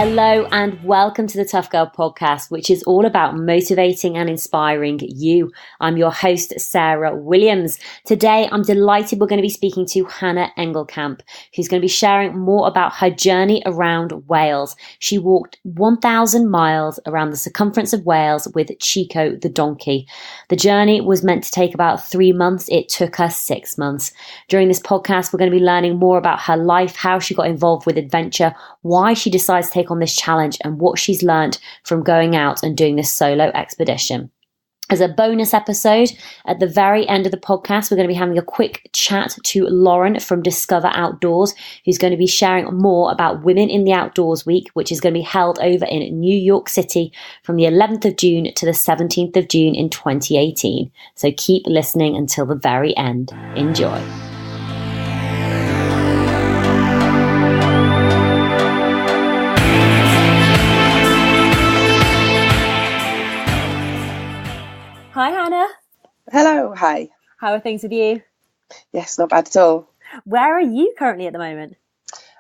Hello and welcome to the Tough Girl podcast, which is all about motivating and inspiring you. I'm your host, Sarah Williams. Today, I'm delighted we're going to be speaking to Hannah Engelkamp, who's going to be sharing more about her journey around Wales. She walked 1,000 miles around the circumference of Wales with Chico the donkey. The journey was meant to take about 3 months. It took her 6 months. During this podcast, we're going to be learning more about her life, how she got involved with adventure, why she decides to take on this challenge, and what she's learned from going out and doing this solo expedition. As a bonus episode, at the very end of the podcast, we're going to be having a quick chat to Lauren from Discover Outdoors, who's going to be sharing more about Women in the Outdoors Week, which is going to be held over in New York City from the 11th of June to the 17th of June in 2018. So keep listening until the very end. Enjoy. Hi, Hannah. Hello, hi. How are things with you? Yes, not bad at all. Where are you currently at the moment?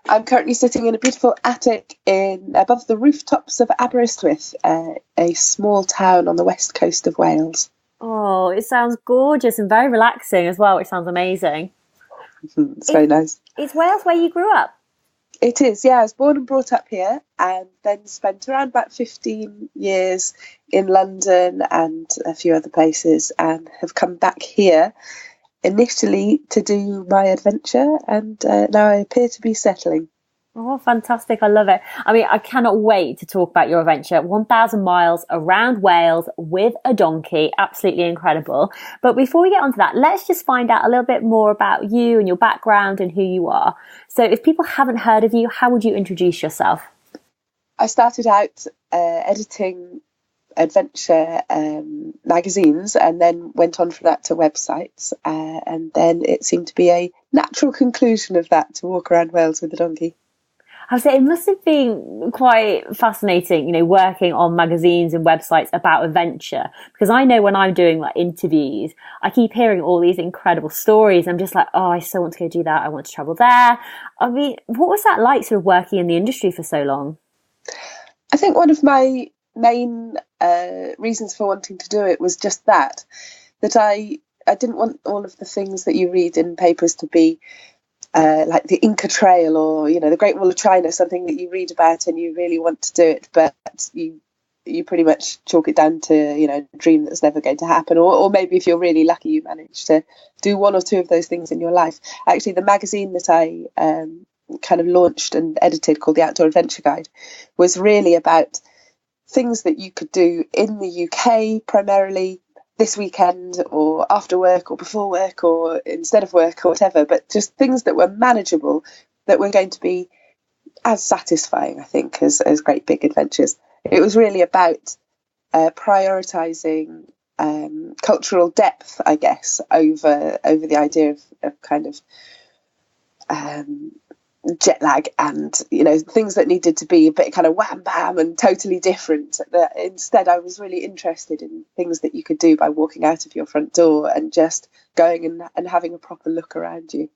I'm currently sitting in a beautiful attic above the rooftops of Aberystwyth, a small town on the west coast of Wales. Oh, it sounds gorgeous and very relaxing as well, which sounds amazing. It's very nice. Is Wales where you grew up? It is, yeah. I was born and brought up here and then spent around about 15 years in London and a few other places, and have come back here initially to do my adventure, and now I appear to be settling. Oh, fantastic. I love it. I mean, I cannot wait to talk about your adventure. 1,000 miles around Wales with a donkey. Absolutely incredible. But before we get onto that, let's just find out a little bit more about you and your background and who you are. So if people haven't heard of you, how would you introduce yourself? I started out editing adventure magazines, and then went on from that to websites. And then it seemed to be a natural conclusion of that to walk around Wales with a donkey. I would say it must have been quite fascinating, working on magazines and websites about adventure, because I know when I'm doing like interviews, I keep hearing all these incredible stories. I'm just like, oh, I so want to go do that. I want to travel there. I mean, what was that like, sort of working in the industry for so long? I think one of my main reasons for wanting to do it was just that I didn't want all of the things that you read in papers to be like the Inca Trail or the Great Wall of China, something that you read about and you really want to do it, but you pretty much chalk it down to a dream that's never going to happen, or maybe if you're really lucky you manage to do one or two of those things in your life. Actually, the magazine that I kind of launched and edited, called the Outdoor Adventure Guide, was really about things that you could do in the UK primarily, this weekend or after work or before work or instead of work or whatever, but just things that were manageable, that were going to be as satisfying, I think, as great big adventures. It was really about prioritising cultural depth, I guess, over the idea of kind of jet lag and things that needed to be a bit kind of wham bam and totally different. That instead I was really interested in things that you could do by walking out of your front door and just going and having a proper look around you.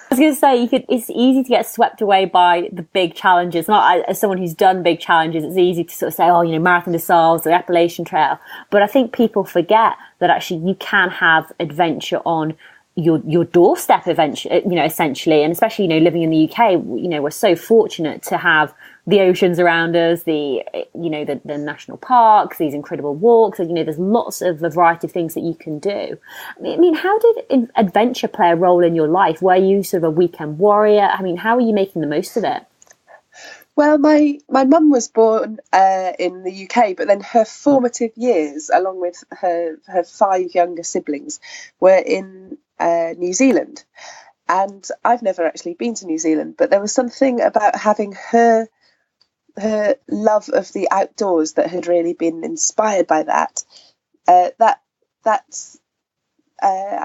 I was going to say, it's easy to get swept away by the big challenges. Not as someone who's done big challenges, it's easy to sort of say, Marathon des Sables, the Appalachian Trail. But I think people forget that actually you can have adventure on your doorstep eventually, essentially, and especially living in the UK, we're so fortunate to have the oceans around us, the national parks, these incredible walks, and there's lots of a variety of things that you can do. I mean, how did adventure play a role in your life? Were you sort of a weekend warrior? I mean, how are you making the most of it? Well, my mum was born in the UK, but then her formative years, along with her 5 younger siblings, were in New Zealand. And I've never actually been to New Zealand, but there was something about having her love of the outdoors that had really been inspired by that. I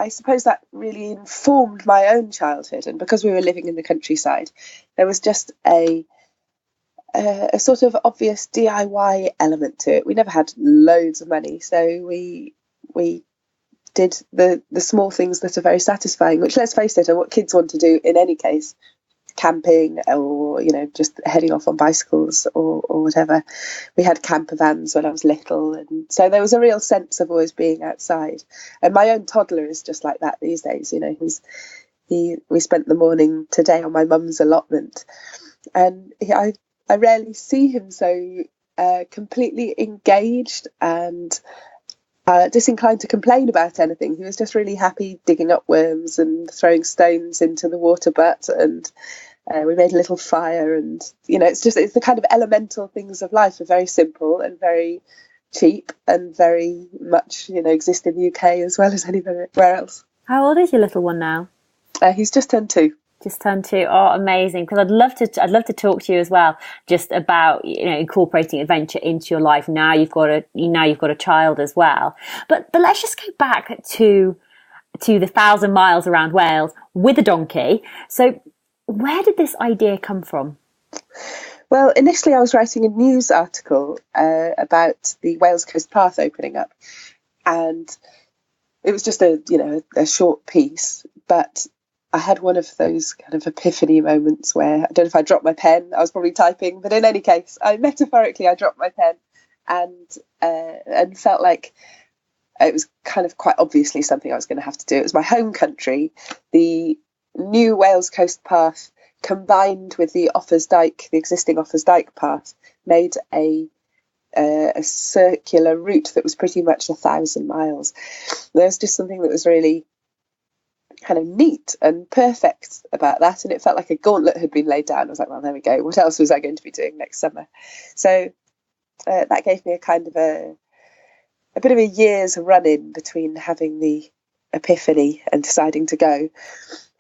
suppose that really informed my own childhood. And because we were living in the countryside, there was just a sort of obvious DIY element to it. We never had loads of money, so we did the small things that are very satisfying, which, let's face it, are what kids want to do in any case. camping or, just heading off on bicycles or whatever. We had camper vans when I was little. And so there was a real sense of always being outside. And my own toddler is just like that these days. We spent the morning today on my mum's allotment, and I rarely see him so completely engaged and disinclined to complain about anything. He was just really happy digging up worms and throwing stones into the water butt, and we made a little fire. And it's the kind of elemental things of life are very simple and very cheap and very much exist in the UK as well as anywhere else. How old is your little one now? He's just turned 2. Just turned 2. Oh, amazing! Because I'd love to talk to you as well, just about incorporating adventure into your life. Now you've got a child as well. But let's just go back to the 1,000 miles around Wales with a donkey. So where did this idea come from? Well, initially I was writing a news article about the Wales Coast Path opening up, and it was just a short piece, but I had one of those kind of epiphany moments where I don't know if I dropped my pen. I was probably typing, but in any case, I dropped my pen and felt like it was kind of quite obviously something I was going to have to do. It was my home country. The new Wales Coast Path combined with the existing Offers Dyke path, made a circular route that was pretty much 1,000 miles. There was just something that was really kind of neat and perfect about that, and it felt like a gauntlet had been laid down. I was like, well, there we go. What else was I going to be doing next summer? So that gave me a kind of a bit of a year's run-in between having the epiphany and deciding to go.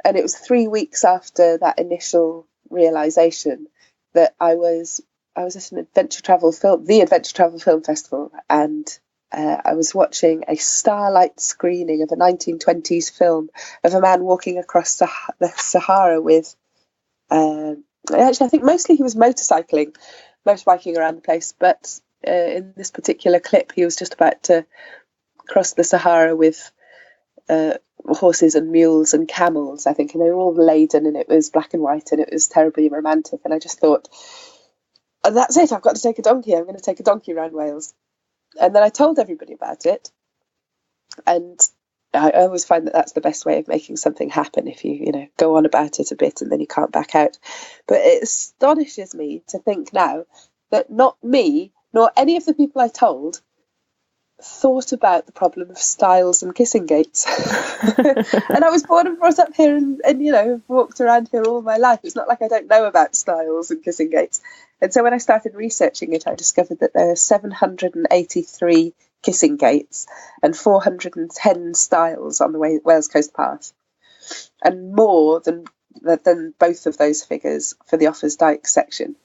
And it was 3 weeks after that initial realization that I was at the Adventure Travel Film Festival, and I was watching a starlight screening of a 1920s film of a man walking across the Sahara with, actually I think mostly he was motorbiking around the place, but in this particular clip he was just about to cross the Sahara with horses and mules and camels, I think, and they were all laden, and it was black and white, and it was terribly romantic. And I just thought, oh, that's it, I've got to take a donkey. I'm going to take a donkey around Wales. And then I told everybody about it, and I always find that that's the best way of making something happen, if you go on about it a bit and then you can't back out. But it astonishes me to think now that not me nor any of the people I told thought about the problem of stiles and kissing gates. And I was born and brought up here and walked around here all my life. It's not like I don't know about stiles and kissing gates. And so when I started researching it, I discovered that there are 783 kissing gates and 410 stiles on the Wales Coast Path, and more than both of those figures for the Offers Dyke section,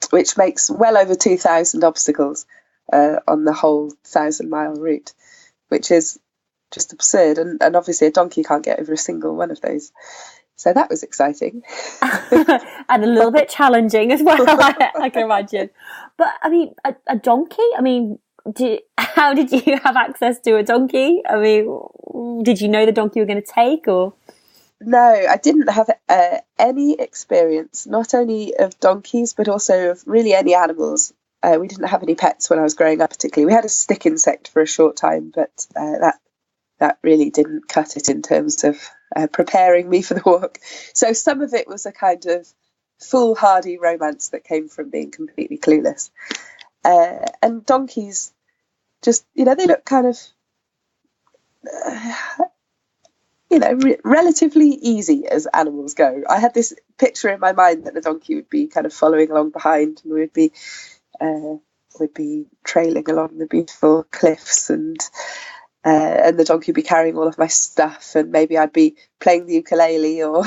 which makes well over 2,000 obstacles on the whole 1,000-mile route, which is just absurd. And obviously a donkey can't get over a single one of those. So that was exciting. And a little bit challenging as well, I can imagine. But, I mean, a donkey? I mean, how did you have access to a donkey? I mean, did you know the donkey you were going to take, or...? No, I didn't have any experience, not only of donkeys, but also of really any animals. We didn't have any pets when I was growing up particularly. We had a stick insect for a short time, but that really didn't cut it in terms of preparing me for the walk. So some of it was a kind of foolhardy romance that came from being completely clueless. And donkeys just, they look kind of, relatively easy as animals go. I had this picture in my mind that the donkey would be kind of following along behind, and we'd be trailing along the beautiful cliffs, and the donkey would be carrying all of my stuff, and maybe I'd be playing the ukulele, or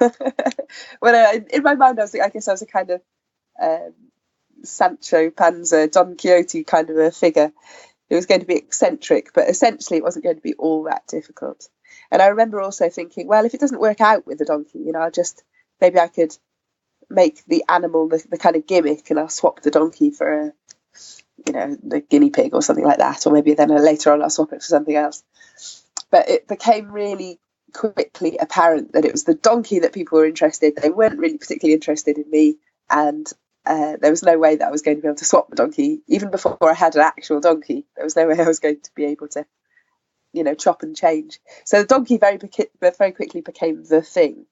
in my mind I guess I was a kind of Sancho Panza, Don Quixote kind of a figure. It was going to be eccentric, but essentially it wasn't going to be all that difficult. And I remember also thinking, well, if it doesn't work out with the donkey, maybe I could make the animal the kind of gimmick, and I'll swap the donkey for the guinea pig or something like that, or maybe then later on I'll swap it for something else. But it became really quickly apparent that it was the donkey that people were interested. They weren't really particularly interested in me, and there was no way that I was going to be able to swap the donkey. Even before I had an actual donkey, there was no way I was going to be able to, chop and change. So the donkey very quickly became the thing,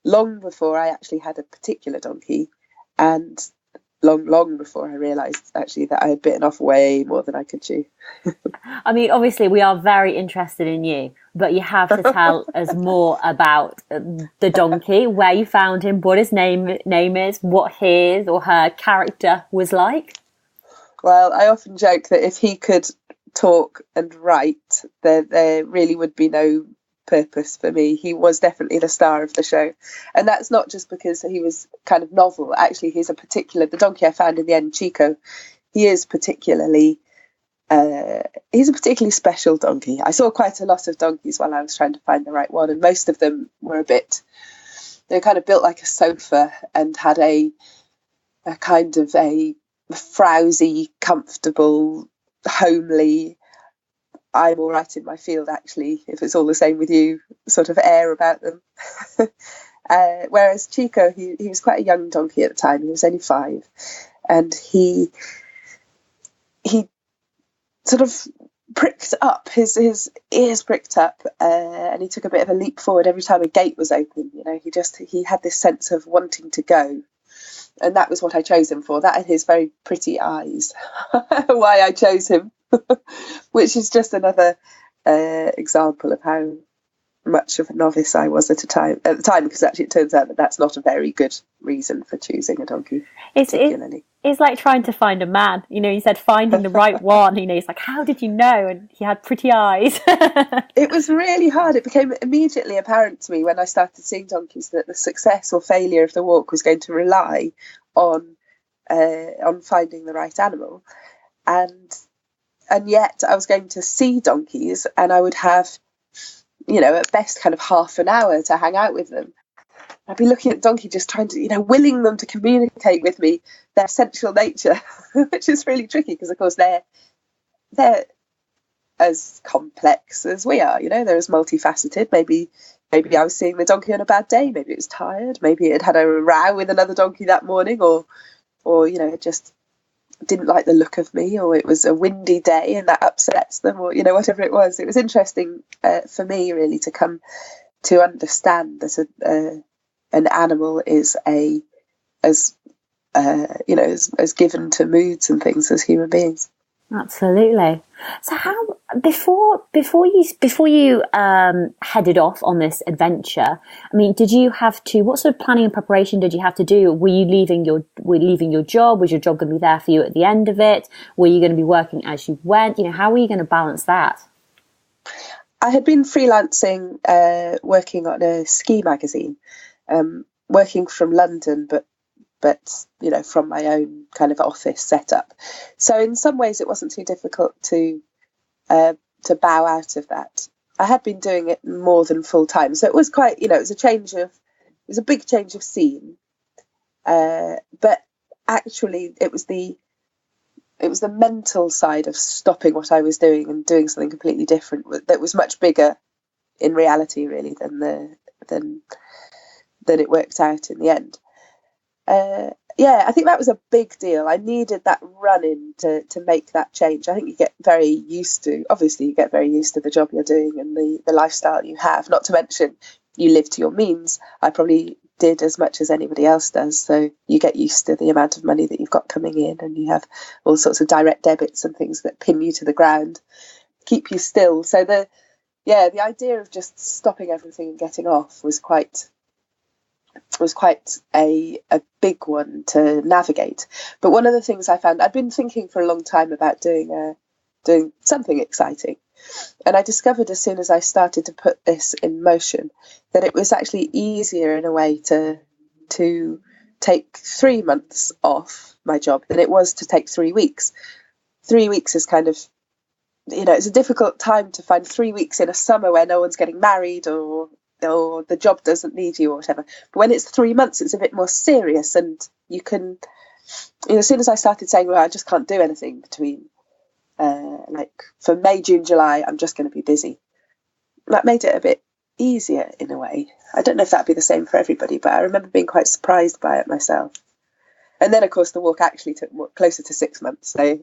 long before I actually had a particular donkey, and long before I realised actually that I had bitten off way more than I could chew. I mean, obviously we are very interested in you, but you have to tell us more about the donkey, where you found him, what his name is, what his or her character was like. Well, I often joke that if he could talk and write, there really would be no purpose for me. He was definitely the star of the show, and that's not just because he was kind of novel. Actually, the donkey I found in the end, Chico, he's a particularly special donkey. I saw quite a lot of donkeys while I was trying to find the right one, and most of them were they were kind of built like a sofa and had a kind of a frowsy, comfortable, homely, I'm all right in my field, actually, if it's all the same with you, sort of air about them. Whereas Chico, he was quite a young donkey at the time. He was only 5. And he sort of pricked up, his ears pricked up, and he took a bit of a leap forward every time a gate was open. He had this sense of wanting to go. And that was what I chose him for, that and his very pretty eyes. Why I chose him. Which is just another example of how much of a novice I was at the time, because actually it turns out that that's not a very good reason for choosing a donkey. It's like trying to find a man. You said finding the right one. It's like, how did you know? And he had pretty eyes. It was really hard. It became immediately apparent to me when I started seeing donkeys that the success or failure of the walk was going to rely on finding the right animal, and yet I was going to see donkeys, and I would have, at best kind of half an hour to hang out with them. I'd be looking at the donkey, just trying to, willing them to communicate with me their sensual nature, which is really tricky because, of course, they're as complex as we are. They're as multifaceted. Maybe I was seeing the donkey on a bad day. Maybe it was tired. Maybe it had a row with another donkey that morning, or it just didn't like the look of me, or it was a windy day and that upsets them, or whatever it was. It was interesting for me really to come to understand that an animal is as given to moods and things as human beings. Absolutely. So how before you headed off on this adventure, I mean, did you have to, what sort of planning and preparation did you have to do? Were you leaving your job? Was your job going to be there for you at the end of it? Were you going to be working as you went? How were you going to balance that? I had been freelancing, working on a ski magazine, working from London, but from my own kind of office setup. So in some ways it wasn't too difficult to bow out of that. I had been doing it more than full time, so it was quite, it was a big change of scene. But actually it was the mental side of stopping what I was doing and doing something completely different that was much bigger in reality, really, than it worked out in the end. I think that was a big deal. I needed that run-in to make that change. I think you get very used to the job you're doing and the lifestyle you have, not to mention you live to your means. I probably did as much as anybody else does, so you get used to the amount of money that you've got coming in, and you have all sorts of direct debits and things that pin you to the ground, keep you still. So the idea of just stopping everything and getting off was quite a big one to navigate. But one of the things I found, I'd been thinking for a long time about doing something exciting, and I discovered as soon as I started to put this in motion that it was actually easier in a way to take 3 months off my job than it was to take 3 weeks. 3 weeks is kind of, it's a difficult time to find 3 weeks in a summer where no one's getting married or the job doesn't need you or whatever. But when it's 3 months, it's a bit more serious, and you can, as soon as I started saying, well, I just can't do anything between for May, June, July, I'm just going to be busy. That made it a bit easier in a way. I don't know if that'd be the same for everybody, but I remember being quite surprised by it myself. And then, of course, the walk actually took closer to 6 months, so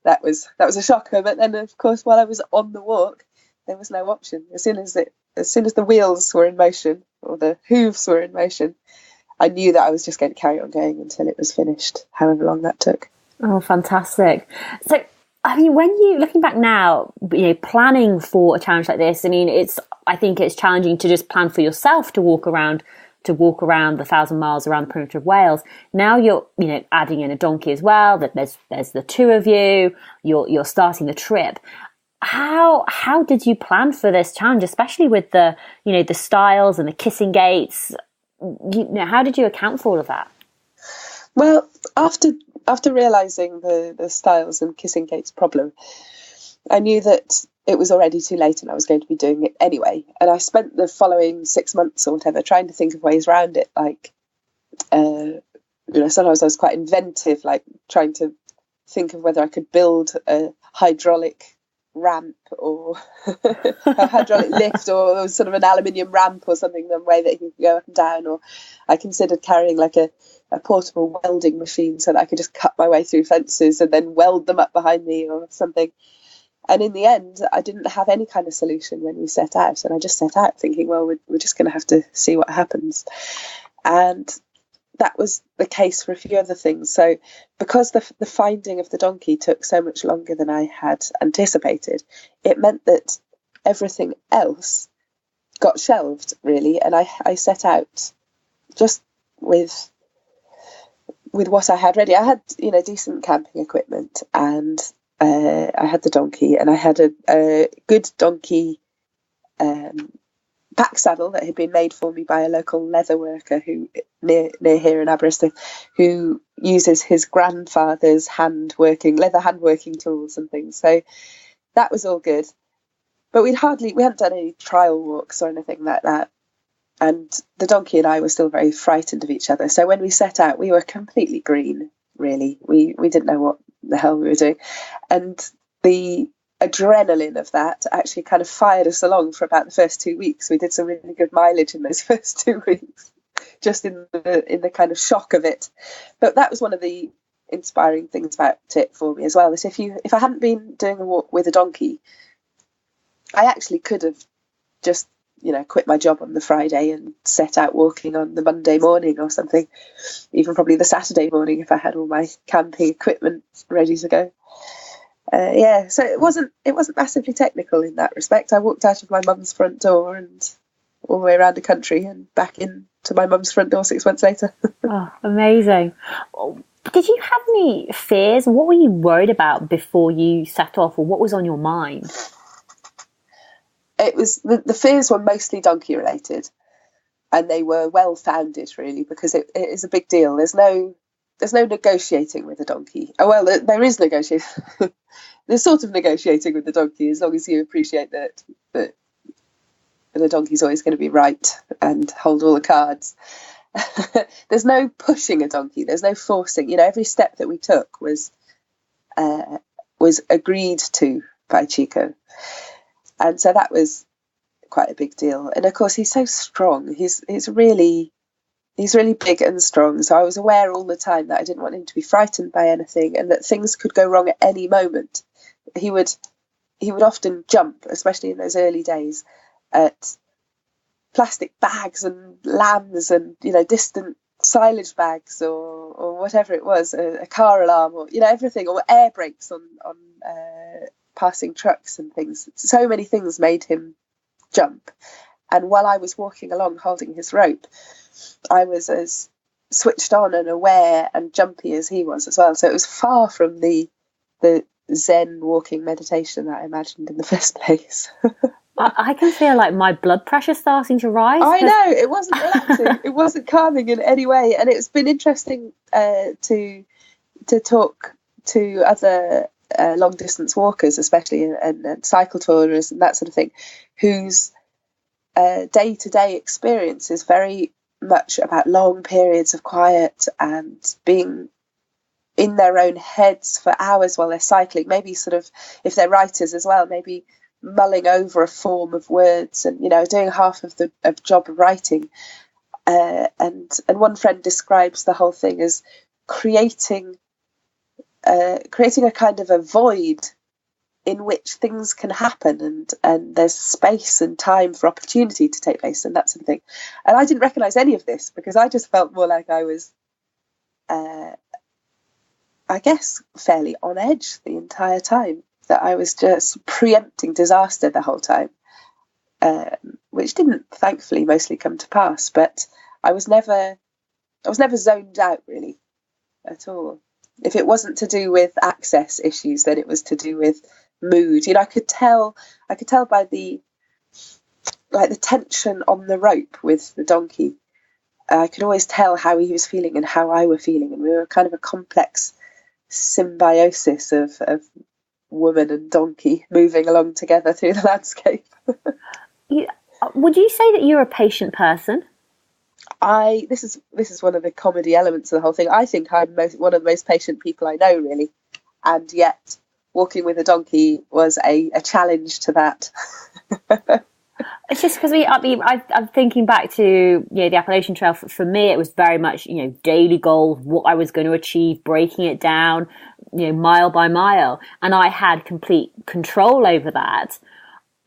that was a shocker. But then, of course, while I was on the walk, there was no option. As soon as the wheels were in motion, or the hooves were in motion, I knew that I was just going to carry on going until it was finished, however long that took. Oh, fantastic! So, I mean, when you looking back now, planning for a challenge like this, I mean, I think it's challenging to just plan for yourself to walk around the 1,000 miles around the perimeter of Wales. Now you're, adding in a donkey as well. That there's the two of you. You're starting the trip. How did you plan for this challenge, especially with the stiles and the kissing gaits? How did you account for all of that? Well, after realising the stiles and kissing gaits problem, I knew that it was already too late and I was going to be doing it anyway. And I spent the following 6 months or whatever trying to think of ways around it. Like, sometimes I was quite inventive, like trying to think of whether I could build a hydraulic ramp or a hydraulic lift or sort of an aluminium ramp or something, the way that you could go up and down. Or I considered carrying like a portable welding machine so that I could just cut my way through fences and then weld them up behind me or something. And in the end, I didn't have any kind of solution when we set out. And I just set out thinking, well, we're just going to have to see what happens. And that was the case for a few other things. So because the finding of the donkey took so much longer than I had anticipated, it meant that everything else got shelved, really. And I set out just with what I had ready. I had, decent camping equipment, and I had the donkey, and I had a good donkey pack saddle that had been made for me by a local leather worker who near here in Aberystwyth, who uses his grandfather's leather handworking tools and things. So that was all good. But we hadn't done any trial walks or anything like that. And the donkey and I were still very frightened of each other. So when we set out, we were completely green, really. We didn't know what the hell we were doing. And the adrenaline of that actually kind of fired us along for about the first 2 weeks. We did some really good mileage in those first 2 weeks, just in the kind of shock of it. But that was one of the inspiring things about it for me as well, that if I hadn't been doing a walk with a donkey, I actually could have just quit my job on the Friday and set out walking on the Monday morning or something, even probably the Saturday morning if I had all my camping equipment ready to go. So it wasn't massively technical in that respect. I walked out of my mum's front door and all the way around the country and back into my mum's front door 6 months later. Oh, amazing. Did you have any fears? What were you worried about before you set off, or what was on your mind? It was the fears were mostly donkey related, and they were well founded, really, because it is a big deal. There's no negotiating with a donkey. Oh, well, there is negotiating. There's sort of negotiating with the donkey, as long as you appreciate that the donkey's always going to be right and hold all the cards. There's no pushing a donkey. There's no forcing. Every step that we took was agreed to by Chico. And so that was quite a big deal. And of course, he's so strong. He's really big and strong. So I was aware all the time that I didn't want him to be frightened by anything, and that things could go wrong at any moment. He would often jump, especially in those early days, at plastic bags and lambs and distant silage bags or whatever it was, a car alarm, or everything, or air brakes on passing trucks and things. So many things made him jump. And while I was walking along holding his rope, I was as switched on and aware and jumpy as he was as well. So it was far from the Zen walking meditation that I imagined in the first place. I can feel like my blood pressure starting to rise. I know, it wasn't relaxing. It wasn't calming in any way. And it's been interesting to talk to other long distance walkers, especially, and cycle tourers and that sort of thing, whose day-to-day experience is very much about long periods of quiet and being in their own heads for hours while they're cycling. Maybe sort of, if they're writers as well, maybe mulling over a form of words, and I was doing half of the job of writing, and one friend describes the whole thing as creating a kind of a void in which things can happen, and there's space and time for opportunity to take place and that sort of thing. And I didn't recognise any of this, because I just felt more like I was, I guess, fairly on edge the entire time, that I was just preempting disaster the whole time, which didn't, thankfully, mostly come to pass. But I was never zoned out, really, at all. If it wasn't to do with access issues, then it was to do with mood. I could tell by the tension on the rope with the donkey. I could always tell how he was feeling and how I were feeling, and we were kind of a complex symbiosis of woman and donkey moving along together through the landscape. Would you say that you're a patient person? This is one of the comedy elements of the whole thing. I think I'm one of the most patient people I know, really, and yet walking with a donkey was a challenge to that. It's just because I'm thinking back to the Appalachian Trail. For me, it was very much daily goal, what I was going to achieve, breaking it down mile by mile, and I had complete control over that.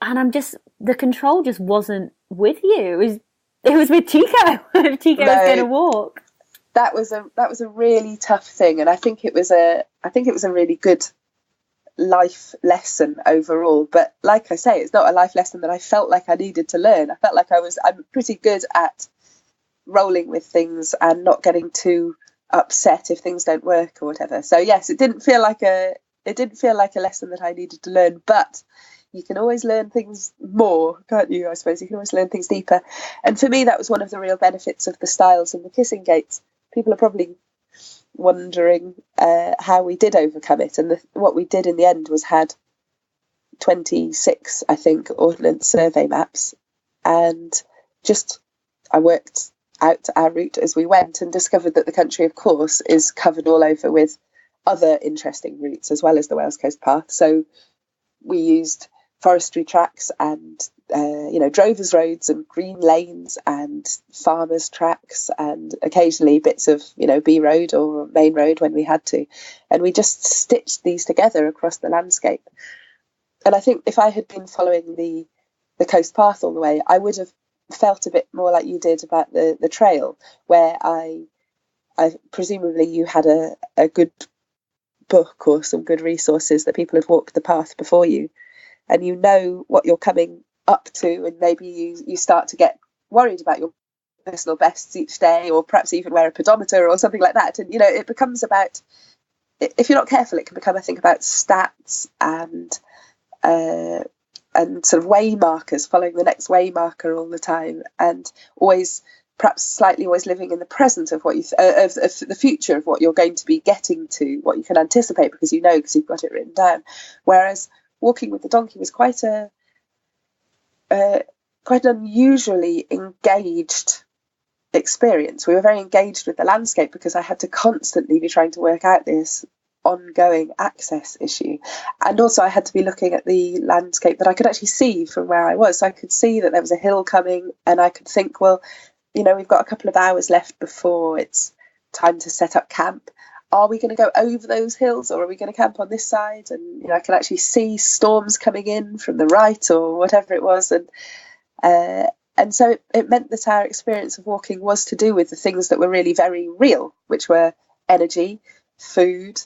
And the control just wasn't with you. It was with Chico. Chico was going to walk. That was a really tough thing, and I think it was a really good life lesson overall. But like I say, it's not a life lesson that I felt like I needed to learn. I felt like I'm pretty good at rolling with things and not getting too upset if things don't work or whatever. So yes, it didn't feel like a lesson that I needed to learn, but you can always learn things more, can't you? I suppose you can always learn things deeper. And for me, that was one of the real benefits of the styles and the kissing gaits. People are probably wondering how we did overcome it, and what we did in the end was had 26, I think, ordnance survey maps, and I worked out our route as we went and discovered that the country, of course, is covered all over with other interesting routes as well as the Wales Coast Path. So we used forestry tracks and drovers roads and green lanes and farmers tracks, and occasionally bits of B road or main road when we had to, and we just stitched these together across the landscape. And I think if I had been following the coast path all the way, I would have felt a bit more like you did about the trail, where I presumably you had a good book or some good resources that people had walked the path before you, and what you're coming up to, and maybe you start to get worried about your personal bests each day, or perhaps even wear a pedometer or something like that. And it becomes about, if you're not careful, it can become, I think, about stats and sort of way markers, following the next way marker all the time, and always living in the present of what of the future of what you're going to be getting to, what you can anticipate because because you've got it written down. Whereas walking with the donkey was quite an unusually engaged experience. We were very engaged with the landscape because I had to constantly be trying to work out this ongoing access issue, and also I had to be looking at the landscape that I could actually see from where I was. So I could see that there was a hill coming, and I could think, well, we've got a couple of hours left before it's time to set up camp. Are we going to go over those hills, or are we going to camp on this side? And I could actually see storms coming in from the right or whatever it was, and so it meant that our experience of walking was to do with the things that were really very real, which were energy, food,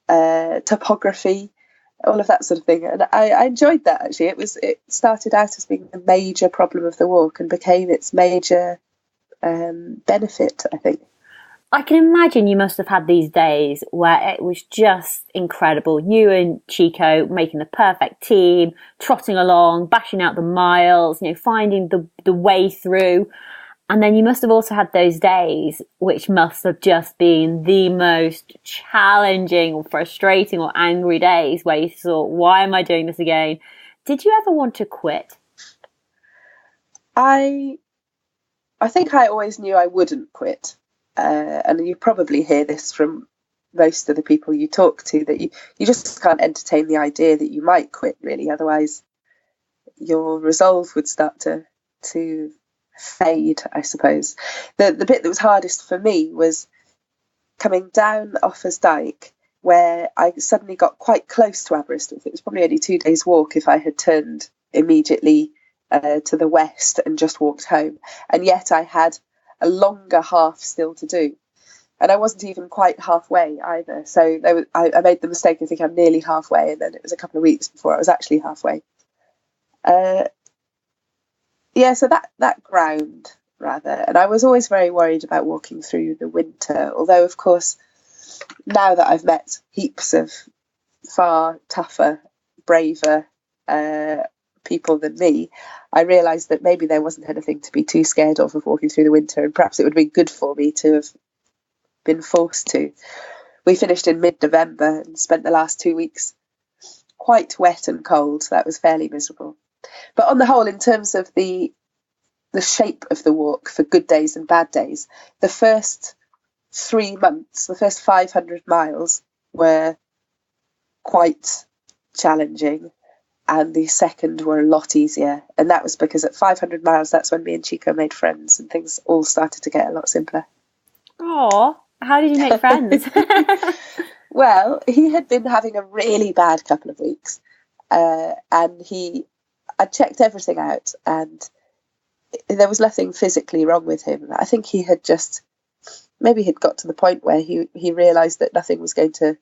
topography, all of that sort of thing. And I enjoyed that, actually. It started out as being the major problem of the walk and became its major benefit, I think. I can imagine you must have had these days where it was just incredible. You and Chico making the perfect team, trotting along, bashing out the miles, finding the way through. And then you must have also had those days which must have just been the most challenging or frustrating or angry days where you thought, why am I doing this again? Did you ever want to quit? I think I always knew I wouldn't quit. And you probably hear this from most of the people you talk to, that you just can't entertain the idea that you might quit, really. Otherwise, your resolve would start to fade, I suppose. The bit that was hardest for me was coming down Offers Dyke, where I suddenly got quite close to Aberystwyth. It was probably only 2 days' walk if I had turned immediately to the west and just walked home. And yet I had a longer half still to do. And I wasn't even quite halfway either. So I made the mistake of thinking I'm nearly halfway, and then it was a couple of weeks before I was actually halfway. So that ground, rather. And I was always very worried about walking through the winter, although, of course, now that I've met heaps of far tougher, braver people than me, I realised that maybe there wasn't anything to be too scared of walking through the winter, and perhaps it would be good for me to have been forced to. We finished in mid-November and spent the last 2 weeks quite wet and cold. That was fairly miserable. But on the whole, in terms of the shape of the walk for good days and bad days, the first 3 months, the first 500 miles were quite challenging, and the second were a lot easier. And that was because at 500 miles, that's when me and Chico made friends, and things all started to get a lot simpler. Oh, how did you make friends? Well, he had been having a really bad couple of weeks, and I'd checked everything out, and there was nothing physically wrong with him. I think he had maybe he'd got to the point where he realised that nothing was going to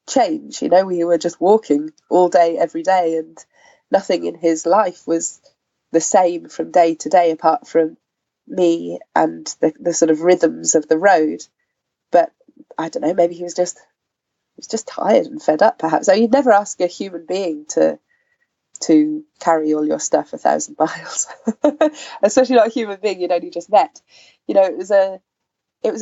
change. We were just walking all day, every day, and nothing in his life was the same from day to day, apart from me and the sort of rhythms of the road. But I don't know, maybe he was just tired and fed up, perhaps. So you'd never ask a human being to carry all your stuff 1,000 miles, especially not a human being you'd only just met. It was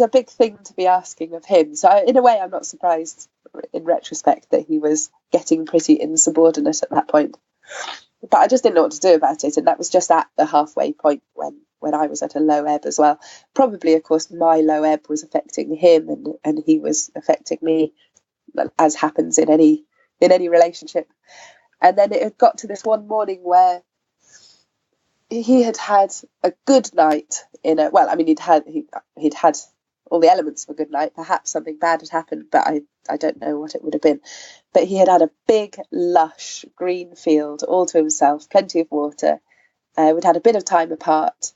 a big thing to be asking of him. So in a way, I'm not surprised in retrospect that he was getting pretty insubordinate at that point. But I just didn't know what to do about it, and that was just at the halfway point when I was at a low ebb as well. Probably, of course, my low ebb was affecting him, and he was affecting me, as happens in any relationship. And then it had got to this one morning where he had a good night he'd had all the elements of a good night. Perhaps something bad had happened, but I don't know what it would have been. But he had a big, lush green field all to himself, plenty of water. We'd had a bit of time apart.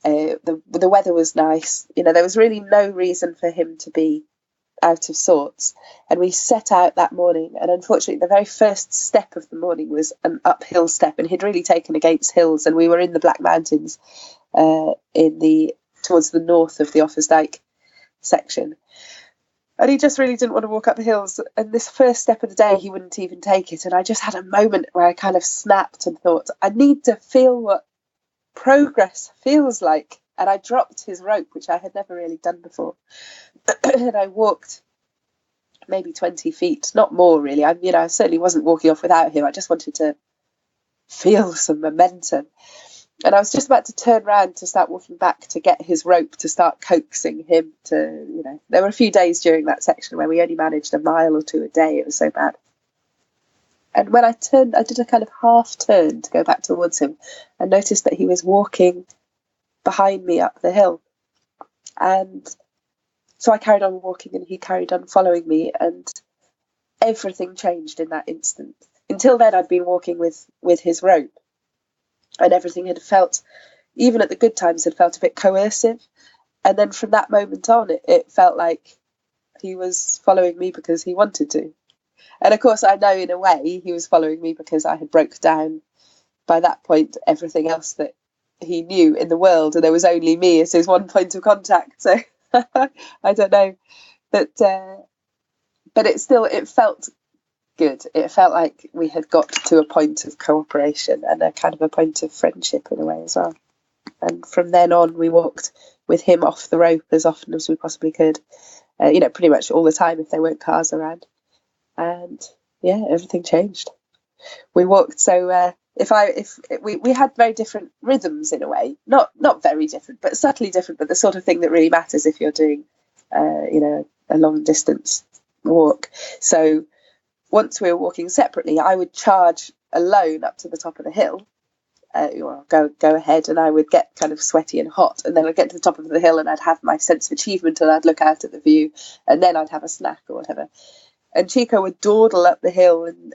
The weather was nice. There was really no reason for him to be out of sorts. And we set out that morning, and unfortunately the very first step of the morning was an uphill step, and he'd really taken against hills, and we were in the Black Mountains towards the north of the Offers Dyke section, and he just really didn't want to walk up the hills. And this first step of the day, he wouldn't even take it, and I just had a moment where I kind of snapped and thought, I need to feel what progress feels like. And I dropped his rope, which I had never really done before. And I walked maybe 20 feet, not more really. I certainly wasn't walking off without him. I just wanted to feel some momentum. And I was just about to turn around to start walking back to get his rope to start coaxing him to, there were a few days during that section where we only managed a mile or two a day. It was so bad. And when I turned, I did a kind of half turn to go back towards him, and noticed that he was walking behind me up the hill. And so I carried on walking, and he carried on following me, and everything changed in that instant. Until then, I'd been walking with his rope, and everything had felt, even at the good times, had felt a bit coercive. And then from that moment on, it felt like he was following me because he wanted to. And of course, I know in a way he was following me because I had broke down by that point everything else that he knew in the world, and there was only me as his one point of contact. So I don't know, but it felt good. It felt like we had got to a point of cooperation and a kind of a point of friendship in a way as well. And from then on, we walked with him off the rope as often as we possibly could. Pretty much all the time if there weren't cars around. And yeah, everything changed. We walked so. We had very different rhythms in a way, not very different, but subtly different, but the sort of thing that really matters if you're doing, a long distance walk. So once we were walking separately, I would charge alone up to the top of the hill, go ahead, and I would get kind of sweaty and hot, and then I'd get to the top of the hill and I'd have my sense of achievement and I'd look out at the view, and then I'd have a snack or whatever. And Chico would dawdle up the hill and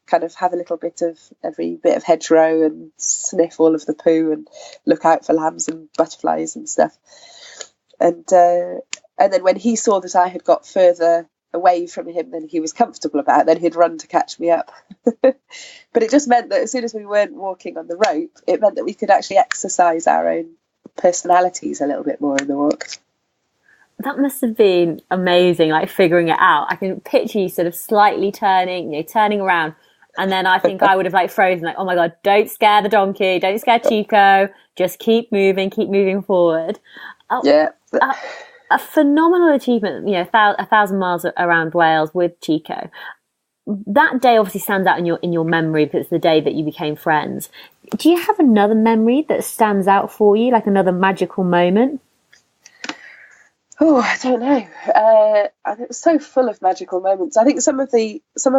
kind of have a little bit of every bit of hedgerow and sniff all of the poo and look out for lambs and butterflies and stuff. And then when he saw that I had got further away from him than he was comfortable about, then he'd run to catch me up. But it just meant that as soon as we weren't walking on the rope, it meant that we could actually exercise our own personalities a little bit more in the walk. That must have been amazing, like figuring it out. I can picture you sort of slightly turning around. And then I think I would have like frozen, like, oh my God, don't scare the donkey, don't scare Chico, just keep moving forward. Yeah. A phenomenal achievement, 1,000 miles around Wales with Chico. That day obviously stands out in your memory because it's the day that you became friends. Do you have another memory that stands out for you, like another magical moment? Oh, I don't know. I think it's so full of magical moments. I think some of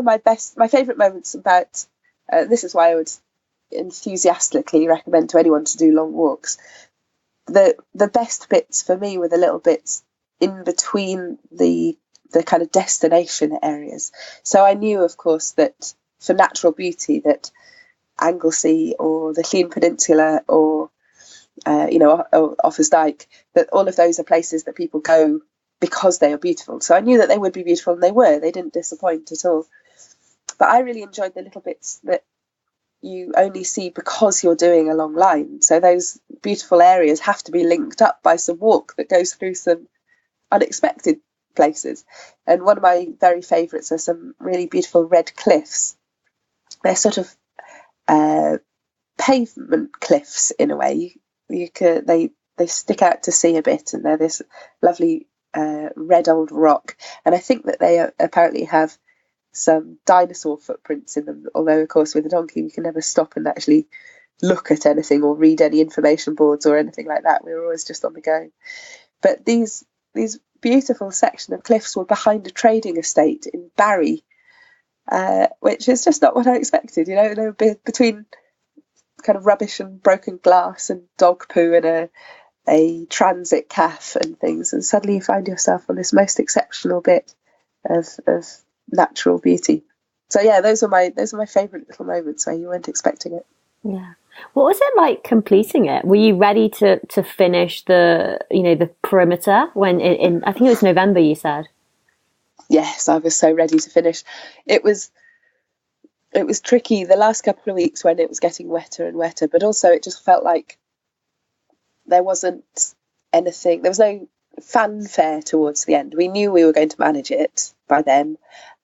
my favourite moments about this is why I would enthusiastically recommend to anyone to do long walks. The best bits for me were the little bits in between the kind of destination areas. So I knew, of course, that for natural beauty, that Anglesey or the Llŷn Peninsula or Offa's Dyke, that all of those are places that people go because they are beautiful. So I knew that they would be beautiful, and they were. They didn't disappoint at all. But I really enjoyed the little bits that you only see because you're doing a long line. So those beautiful areas have to be linked up by some walk that goes through some unexpected places. And one of my very favourites are some really beautiful red cliffs. They're sort of pavement cliffs in a way. They stick out to sea a bit, and they're this lovely red old rock. And I think that they apparently have some dinosaur footprints in them, although of course with a donkey we can never stop and actually look at anything or read any information boards or anything like that. We were always just on the go. But these beautiful section of cliffs were behind a trading estate in Barry, which is just not what I expected. They were between kind of rubbish and broken glass and dog poo and a transit cafe and things, and suddenly you find yourself on this most exceptional bit of natural beauty. So yeah, those are my favourite little moments where you weren't expecting it. Yeah. What was it like completing it? Were you ready to finish the perimeter when in I think it was November you said? Yes, I was so ready to finish. It was tricky the last couple of weeks when it was getting wetter and wetter, but also it just felt like there wasn't anything, there was no fanfare towards the end. We knew we were going to manage it by then,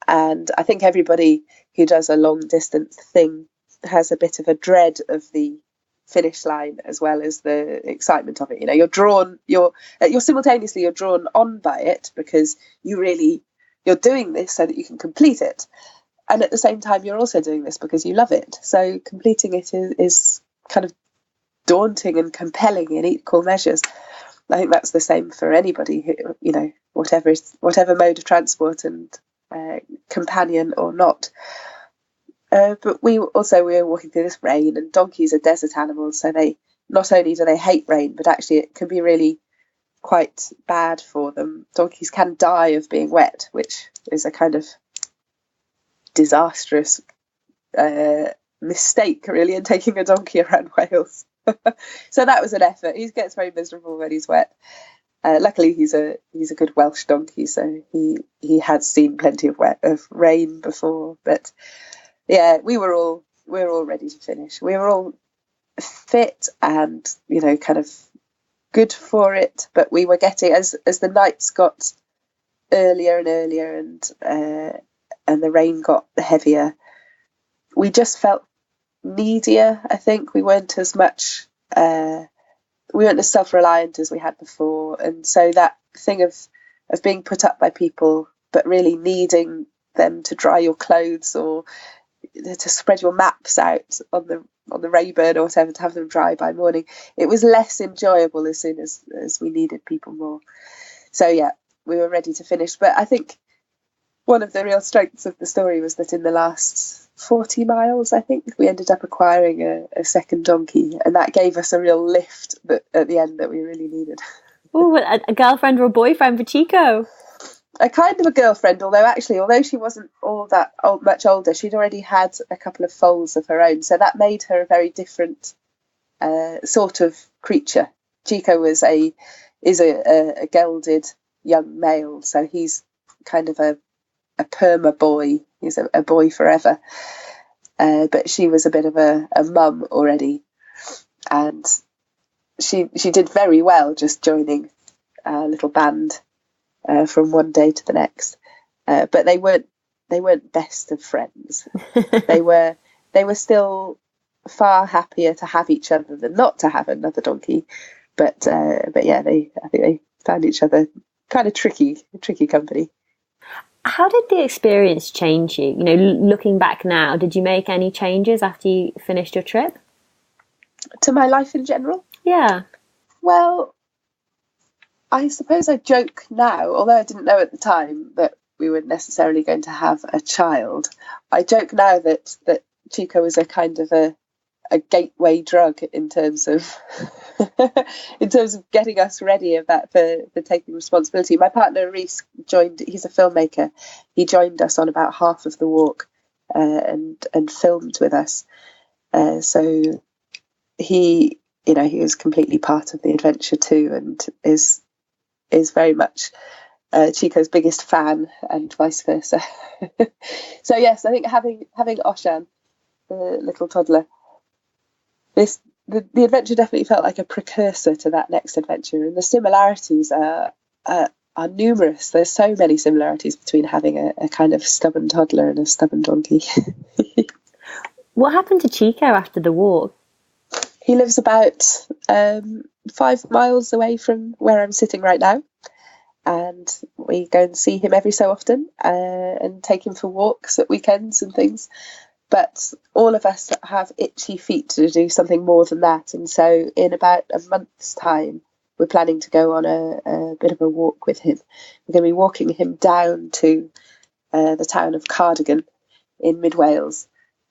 and I think everybody who does a long distance thing has a bit of a dread of the finish line as well as the excitement of it. You're simultaneously drawn on by it because you're doing this so that you can complete it, and at the same time you're also doing this because you love it. So completing it is kind of daunting and compelling in equal measures. I think that's the same for anybody who, whatever mode of transport and companion or not. But we were walking through this rain, and donkeys are desert animals, so they not only do they hate rain, but actually it can be really quite bad for them. Donkeys can die of being wet, which is a kind of disastrous mistake, really, in taking a donkey around Wales. So that was an effort. He gets very miserable when he's wet. Luckily, he's a good Welsh donkey, so he had seen plenty of rain before. But yeah, we were all ready to finish. We were all fit and kind of good for it. But we were getting as the nights got earlier and earlier, and the rain got heavier, we just felt needier. I think we weren't as much. We weren't as self-reliant as we had before, and so that thing of being put up by people, but really needing them to dry your clothes or to spread your maps out on the Rayburn or whatever to have them dry by morning, it was less enjoyable as soon as we needed people more. So yeah, we were ready to finish. But I think one of the real strengths of the story was that in the last 40 miles, I think, we ended up acquiring a second donkey, and that gave us a real lift at the end that we really needed. Oh, a girlfriend or a boyfriend for Chico? A kind of a girlfriend, although she wasn't much older, she'd already had a couple of foals of her own, so that made her a very different sort of creature. Chico is a gelded young male, so he's kind of a perma boy. He's a boy forever. But she was a bit of a mum already, and she did very well just joining a little band from one day to the next. But they weren't best of friends. they were still far happier to have each other than not to have another donkey. But yeah, I think they found each other kind of tricky company. How did the experience change you? You know, looking back now, did you make any changes after you finished your trip? To my life in general? Yeah. Well, I suppose I joke now, although I didn't know at the time that we were necessarily going to have a child. I joke now that Chico was a kind of a gateway drug in terms of getting us ready for taking responsibility. My partner Reese he's a filmmaker. He joined us on about half of the walk and filmed with us. So he was completely part of the adventure too, and is very much Chico's biggest fan, and vice versa. So yes, I think having Oshan, the little toddler, the adventure definitely felt like a precursor to that next adventure, and the similarities are numerous. There's so many similarities between having a kind of stubborn toddler and a stubborn donkey. What happened to Chico after the walk? He lives about 5 miles away from where I'm sitting right now, and we go and see him every so often and take him for walks at weekends and things. But all of us have itchy feet to do something more than that. And so in about a month's time, we're planning to go on a bit of a walk with him. We're going to be walking him down to the town of Cardigan in mid Wales.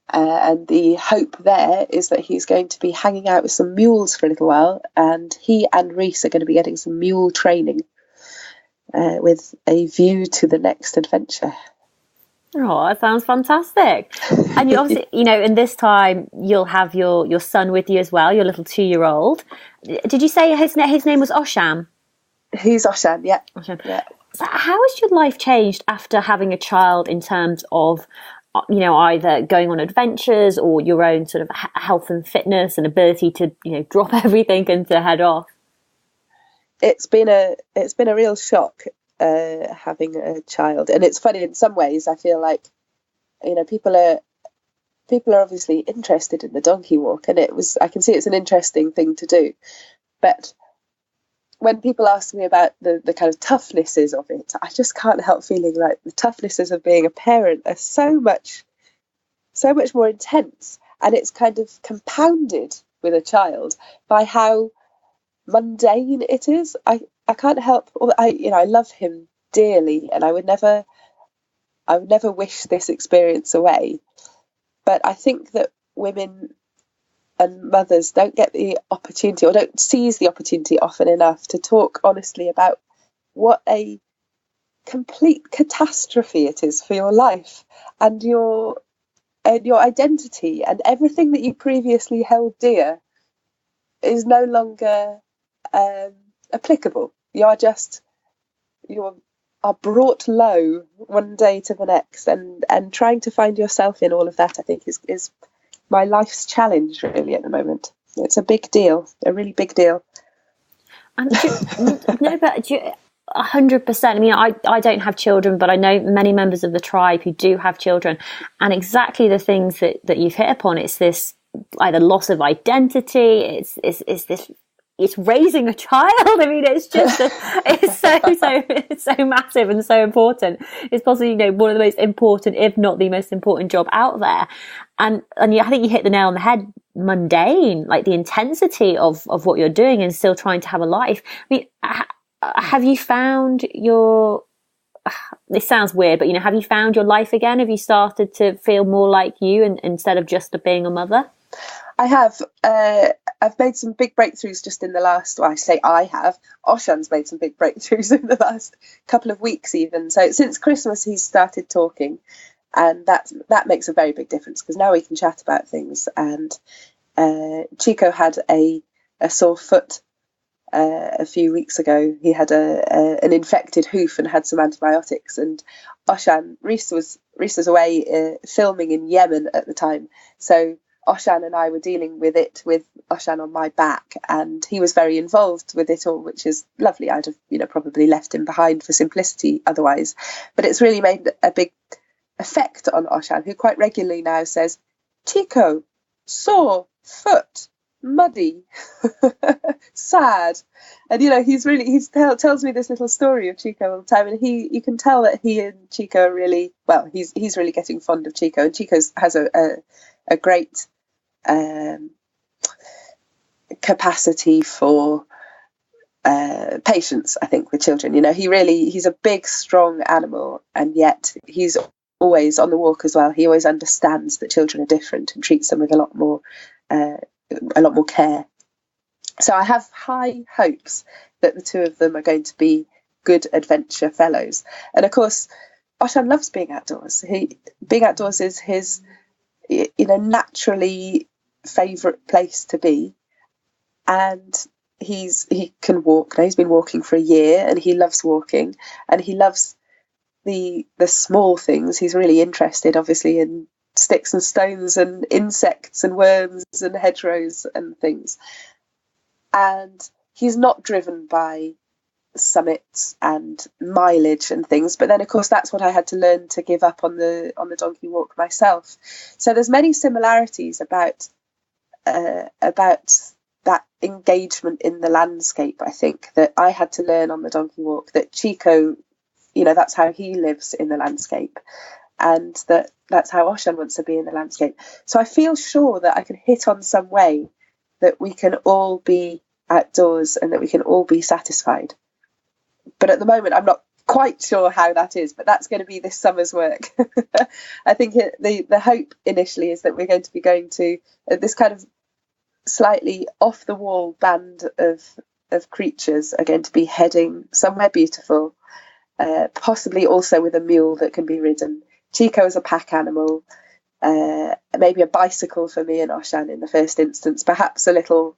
And the hope there is that he's going to be hanging out with some mules for a little while. And he and Reese are going to be getting some mule training with a view to the next adventure. Oh, that sounds fantastic. And you obviously, in this time, you'll have your son with you as well, your little 2-year-old. Did you say his name was Osham? He's Oshan, yeah. Osham. Yeah. So how has your life changed after having a child in terms of, either going on adventures or your own sort of health and fitness and ability to, drop everything and to head off? It's been a real shock. Having a child, and it's funny in some ways. I feel like people are obviously interested in the donkey walk, and I can see it's an interesting thing to do, but when people ask me about the kind of toughnesses of it, I just can't help feeling like the toughnesses of being a parent are so much more intense, and it's kind of compounded with a child by how mundane it is. I can't help. I love him dearly, and I would never wish this experience away. But I think that women and mothers don't get the opportunity, or don't seize the opportunity often enough, to talk honestly about what a complete catastrophe it is for your life and your identity, and everything that you previously held dear is no longer applicable. You are brought low one day to the next, and trying to find yourself in all of that, I think, is my life's challenge really at the moment. It's a big deal, a really big deal. And 100%. I mean, I don't have children, but I know many members of the tribe who do have children, and exactly the things that you've hit upon. It's this either loss of identity. It's raising a child. I mean, it's just it's so massive and so important. It's possibly one of the most important, if not the most important job out there. And I think you hit the nail on the head. Mundane, like the intensity of what you're doing and still trying to have a life. I mean, have you found your this sounds weird, but have you found your life again? Have you started to feel more like you instead of just being a mother? I have. I've made some big breakthroughs just in the last, well, I say I have. Oshan's made some big breakthroughs in the last couple of weeks even. So since Christmas, he's started talking, and that makes a very big difference, because now we can chat about things. And Chico had a sore foot a few weeks ago. He had an infected hoof and had some antibiotics. And Reese was away filming in Yemen at the time. So Oshan and I were dealing with it with Oshan on my back, and he was very involved with it all, which is lovely. I'd have probably left him behind for simplicity otherwise, but it's really made a big effect on Oshan, who quite regularly now says, "Chico, sore foot, muddy, sad." And he tells me this little story of Chico all the time, and you can tell that he and Chico are really, well, he's really getting fond of Chico, and Chico has a great capacity for patience, I think, with children. He's a big, strong animal, and yet he's always on the walk as well. He always understands that children are different and treats them with a lot more care. So I have high hopes that the two of them are going to be good adventure fellows. And of course, Oshan loves being outdoors. Being outdoors is his naturally favourite place to be, and he can walk now. He's been walking for a year, and he loves walking, and he loves the small things. He's really interested, obviously, in sticks and stones and insects and worms and hedgerows and things, and he's not driven by summits and mileage and things. But then, of course, that's what I had to learn to give up on the donkey walk myself. So there's many similarities about that engagement in the landscape, I think, that I had to learn on the donkey walk, that Chico, that's how he lives in the landscape, and that's how Oshan wants to be in the landscape. So I feel sure that I can hit on some way that we can all be outdoors and that we can all be satisfied. But at the moment, I'm not quite sure how that is, but that's going to be this summer's work. I think the hope initially is that we're going to be going to this kind of slightly off the wall band of creatures are going to be heading somewhere beautiful, possibly also with a mule that can be ridden. Chico is a pack animal, maybe a bicycle for me and Oshan in the first instance, perhaps a little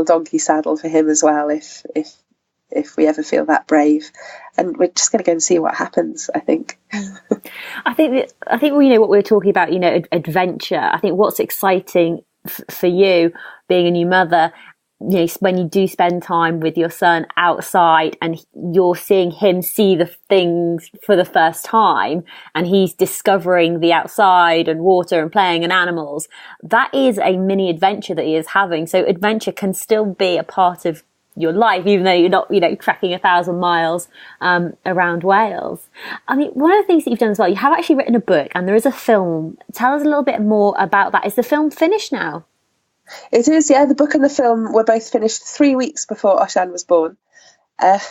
donkey saddle for him as well, if we ever feel that brave. And we're just going to go and see what happens, I think. I think what we're talking about, adventure. I think what's exciting for you being a new mother, when you do spend time with your son outside and you're seeing him see the things for the first time, and he's discovering the outside and water and playing and animals, that is a mini adventure that he is having. So adventure can still be a part of your life, even though you're not, trekking 1,000 miles around Wales. I mean, one of the things that you've done as well, you have actually written a book, and there is a film. Tell us a little bit more about that. Is the film finished now? It is, yeah. The book and the film were both finished 3 weeks before Oshan was born,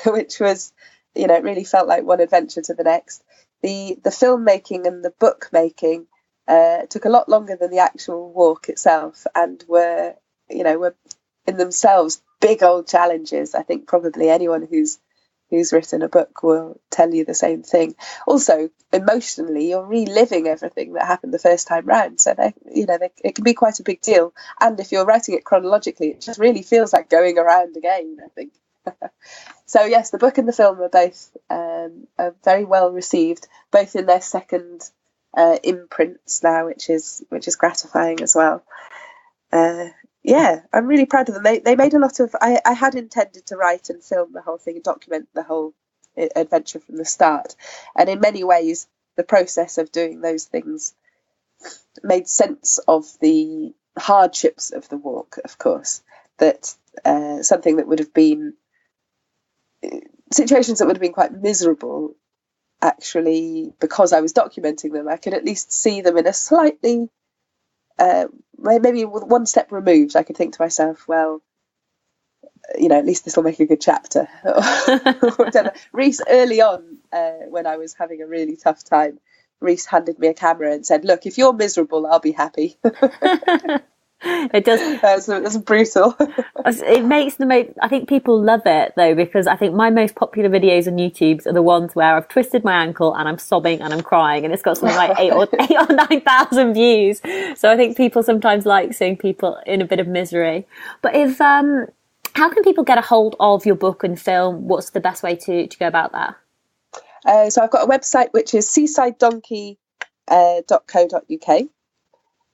which was, it really felt like one adventure to the next. The filmmaking and the book making took a lot longer than the actual walk itself, and were in themselves big old challenges. I think probably anyone who's written a book will tell you the same thing. Also, emotionally, you're reliving everything that happened the first time round, so it can be quite a big deal. And if you're writing it chronologically, it just really feels like going around again, I think. So yes, the book and the film are both are very well received, both in their second imprints now, which is gratifying as well. Yeah, I'm really proud of them. They made a lot of. I had intended to write and film the whole thing and document the whole adventure from the start, and in many ways, the process of doing those things made sense of the hardships of the walk. Of course, that something that would have been situations that would have been quite miserable. Actually, because I was documenting them, I could at least see them in a slightly. Maybe one step removed. I could think to myself, well, at least this will make a good chapter. Reese, early on, when I was having a really tough time, Reese handed me a camera and said, "Look, if you're miserable, I'll be happy." It does. That's brutal. It makes the most. I think people love it though, because I think my most popular videos on YouTube are the ones where I've twisted my ankle and I'm sobbing and I'm crying, and it's got something like 8 or 9,000 views. So I think people sometimes like seeing people in a bit of misery. But if how can people get a hold of your book and film? What's the best way to go about that? So I've got a website which is seasidedonkey.co.uk.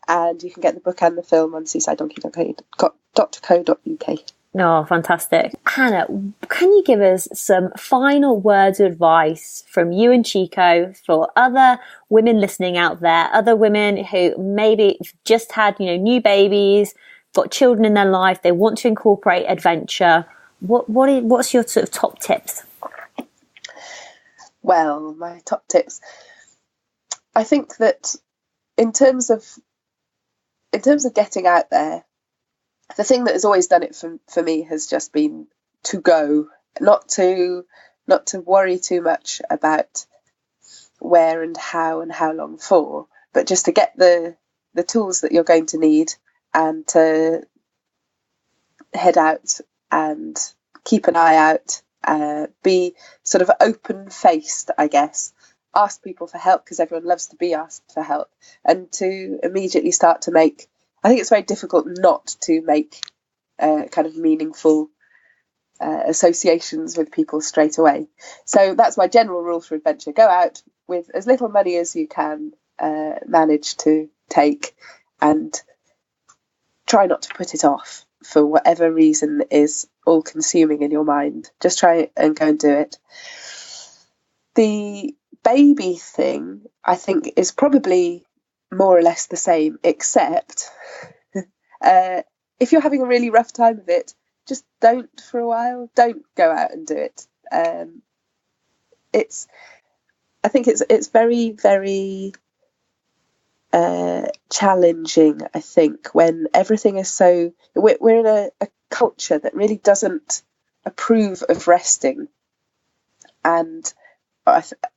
And you can get the book and the film on seasidedonkey.co.uk. Oh, fantastic. Hannah, can you give us some final words of advice from you and Chico for other women listening out there, other women who maybe just had, new babies, got children in their life, they want to incorporate adventure? What's your sort of top tips? Well, my top tips. I think that in terms of getting out there, the thing that has always done it for me has just been to go, not to worry too much about where and how long for, but just to get the tools that you're going to need and to head out and keep an eye out, be sort of open-faced, I guess. Ask people for help, because everyone loves to be asked for help, and to immediately start to make, I think it's very difficult not to make kind of meaningful associations with people straight away. So that's my general rule for adventure. Go out with as little money as you can manage to take, and try not to put it off for whatever reason is all consuming in your mind. Just try and go and do it. The baby thing, I think, is probably more or less the same, except if you're having a really rough time of it, just don't for a while. Don't go out and do it. I think it's very, very challenging, I think, when everything is so... We're in a culture that really doesn't approve of resting. And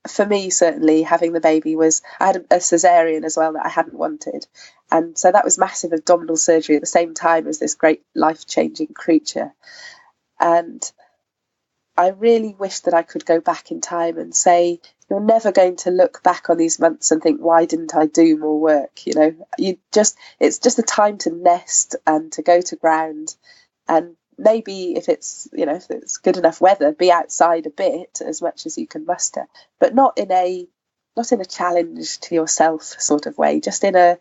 for me, certainly, having the baby I had a cesarean as well that I hadn't wanted. And so that was massive abdominal surgery at the same time as this great life-changing creature. And I really wish that I could go back in time and say, you're never going to look back on these months and think, why didn't I do more work? It's just a time to nest and to go to ground, and maybe if it's good enough weather, be outside a bit as much as you can muster, but not in a challenge to yourself sort of way, just in a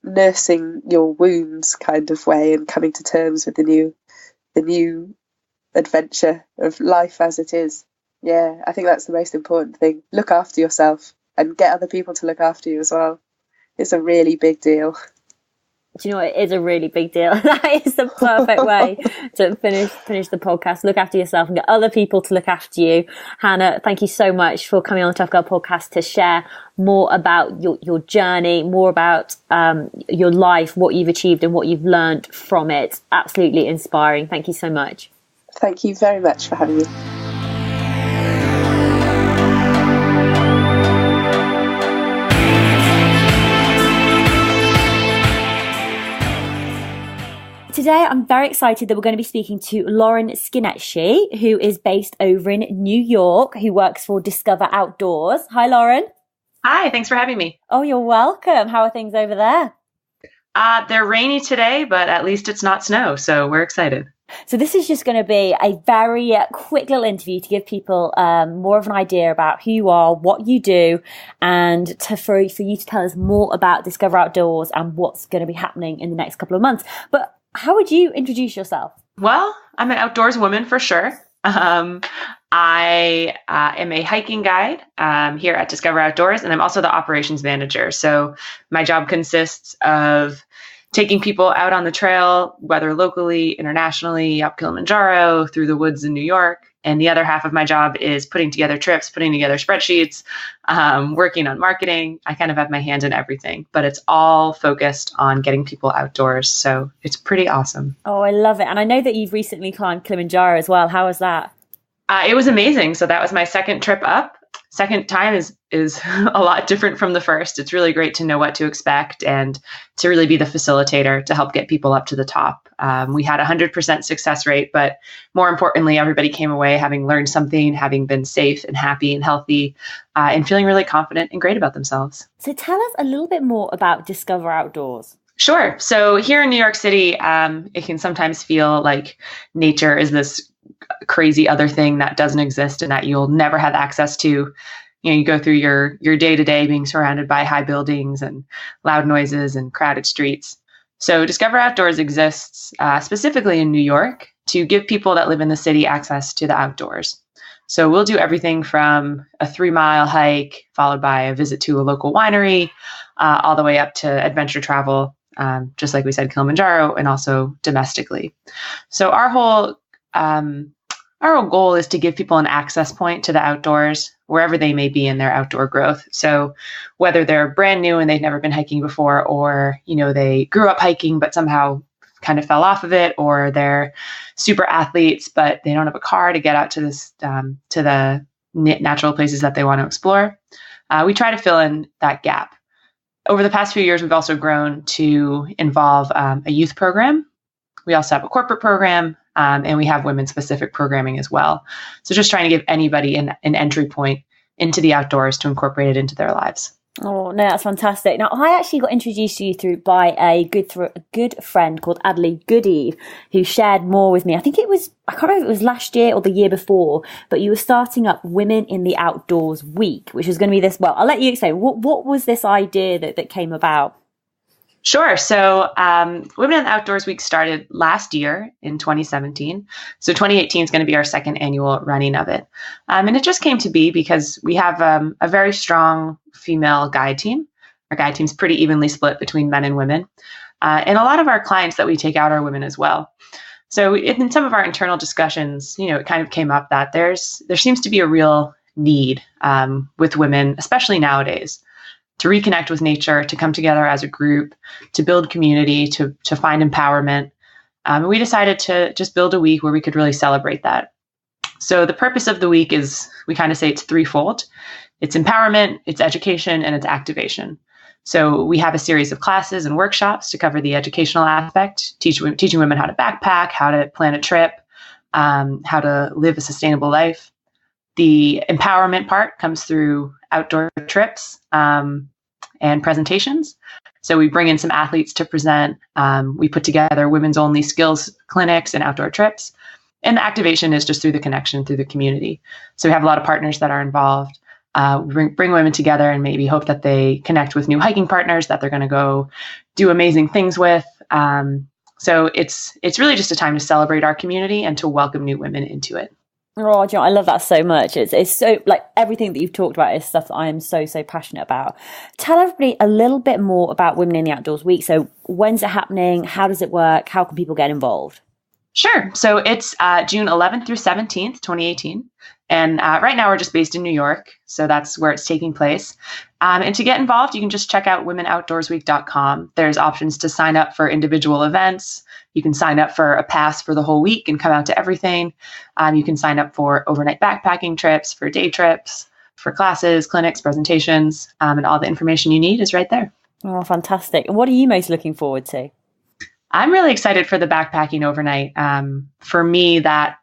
nursing your wounds kind of way, and coming to terms with the new adventure of life as it is. Yeah, I think that's the most important thing. Look after yourself and get other people to look after you as well. It's a really big deal. Do you know what? It is a really big deal. That is the perfect way to finish the podcast. Look after yourself and get other people to look after you. Hannah, thank you so much for coming on the Tough Girl podcast to share more about your journey, more about your life, what you've achieved and what you've learned from it. Absolutely inspiring. Thank you so much. Thank you very much for having me. Today, I'm very excited that we're going to be speaking to Lauren Skinnetshi, who is based over in New York, who works for Discover Outdoors. Hi, Lauren. Hi, thanks for having me. Oh, you're welcome. How are things over there? They're rainy today, but at least it's not snow, so we're excited. So this is just going to be a very quick little interview to give people more of an idea about who you are, what you do, and for you to tell us more about Discover Outdoors and what's going to be happening in the next couple of months. But how would you introduce yourself? Well, I'm an outdoors woman for sure. I am a hiking guide here at Discover Outdoors, and I'm also the operations manager. So my job consists of taking people out on the trail, whether locally, internationally, up Kilimanjaro, through the woods in New York. And the other half of my job is putting together trips, putting together spreadsheets, working on marketing. I kind of have my hand in everything, but it's all focused on getting people outdoors. So it's pretty awesome. Oh, I love it. And I know that you've recently climbed Kilimanjaro as well. How was that? It was amazing. So that was my second trip up. Second time is a lot different from the first. It's really great to know what to expect and to really be the facilitator to help get people up to the top. We had 100% success rate, but more importantly, everybody came away having learned something, having been safe and happy and healthy, and feeling really confident and great about themselves. So tell us a little bit more about Discover Outdoors. Sure. So here in New York City, it can sometimes feel like nature is this crazy other thing that doesn't exist and that you'll never have access to. You go through your day-to-day being surrounded by high buildings and loud noises and crowded streets. So Discover Outdoors exists specifically in New York to give people that live in the city access to the outdoors. So we'll do everything from a 3-mile hike followed by a visit to a local winery, all the way up to adventure travel, just like we said, Kilimanjaro, and also domestically. So our whole goal is to give people an access point to the outdoors wherever they may be in their outdoor growth. So whether they're brand new and they've never been hiking before, or, they grew up hiking but somehow kind of fell off of it, or they're super athletes but they don't have a car to get out to the natural places that they want to explore. We try to fill in that gap. Over the past few years, we've also grown to involve a youth program. We also have a corporate program, and we have women-specific programming as well. So just trying to give anybody an entry point into the outdoors to incorporate it into their lives. Oh, no, that's fantastic. Now, I actually got introduced to you by a good friend called Adelaide Goodeve, who shared more with me. I can't remember if it was last year or the year before, but you were starting up Women in the Outdoors Week, which was going to be this, well, I'll let you explain. What was this idea that came about? Sure. So Women in the Outdoors Week started last year in 2017. So 2018 is going to be our second annual running of it. And it just came to be because we have a very strong female guide team. Our guide team's pretty evenly split between men and women. And a lot of our clients that we take out are women as well. So in some of our internal discussions, it kind of came up that there seems to be a real need with women, especially nowadays, to reconnect with nature, to come together as a group, to build community, to find empowerment. And we decided to just build a week where we could really celebrate that. So the purpose of the week is, we kind of say it's threefold. It's empowerment, it's education, and it's activation. So we have a series of classes and workshops to cover the educational aspect, teaching women how to backpack, how to plan a trip, how to live a sustainable life. The empowerment part comes through outdoor trips and presentations. So we bring in some athletes to present. We put together women's only skills clinics and outdoor trips. And the activation is just through the connection, through the community. So we have a lot of partners that are involved. We bring women together and maybe hope that they connect with new hiking partners that they're going to go do amazing things with. So it's really just a time to celebrate our community and to welcome new women into it. Oh, I love that so much. It's so, like, everything that you've talked about is stuff that I am so passionate about. Tell everybody a little bit more about Women in the Outdoors Week. So when's it happening? How does it work? How can people get involved? Sure. So it's June 11th through 17th, 2018. And right now we're just based in New York. So that's where it's taking place. And to get involved, you can just check out womenoutdoorsweek.com. There's options to sign up for individual events. You can sign up for a pass for the whole week and come out to everything. You can sign up for overnight backpacking trips, for day trips, for classes, clinics, presentations, and all the information you need is right there. Oh, fantastic. And what are you most looking forward to? I'm really excited for the backpacking overnight. For me, that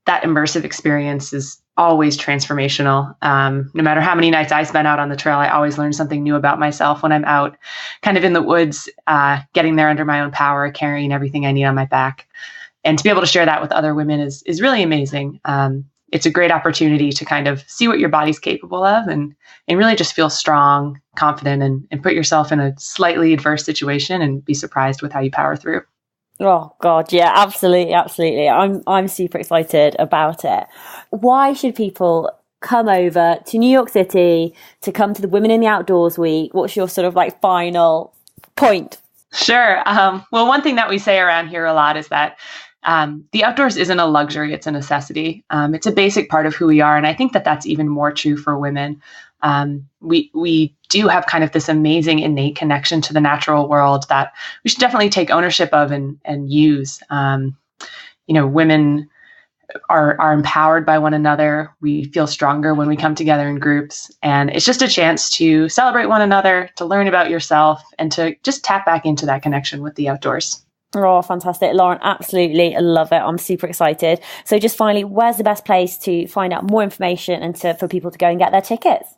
immersive experience is always transformational. No matter how many nights I spend out on the trail, I always learn something new about myself when I'm out kind of in the woods, getting there under my own power, carrying everything I need on my back. And to be able to share that with other women is really amazing. It's a great opportunity to kind of see what your body's capable of and really just feel strong, confident, and put yourself in a slightly adverse situation and be surprised with how you power through. Oh God, yeah, absolutely. I'm super excited about it. Why should people come over to New York City to come to the Women in the Outdoors Week? What's your sort of like final point? Sure. Well, one thing that we say around here a lot is that the outdoors isn't a luxury, it's a necessity. It's a basic part of who we are. And I think that that's even more true for women. We do have kind of this amazing innate connection to the natural world that we should definitely take ownership of and use. Women are empowered by one another. We feel stronger when we come together in groups. And it's just a chance to celebrate one another, to learn about yourself, and to just tap back into that connection with the outdoors. Oh, fantastic. Lauren, absolutely love it. I'm super excited. So just finally, where's the best place to find out more information and for people to go and get their tickets?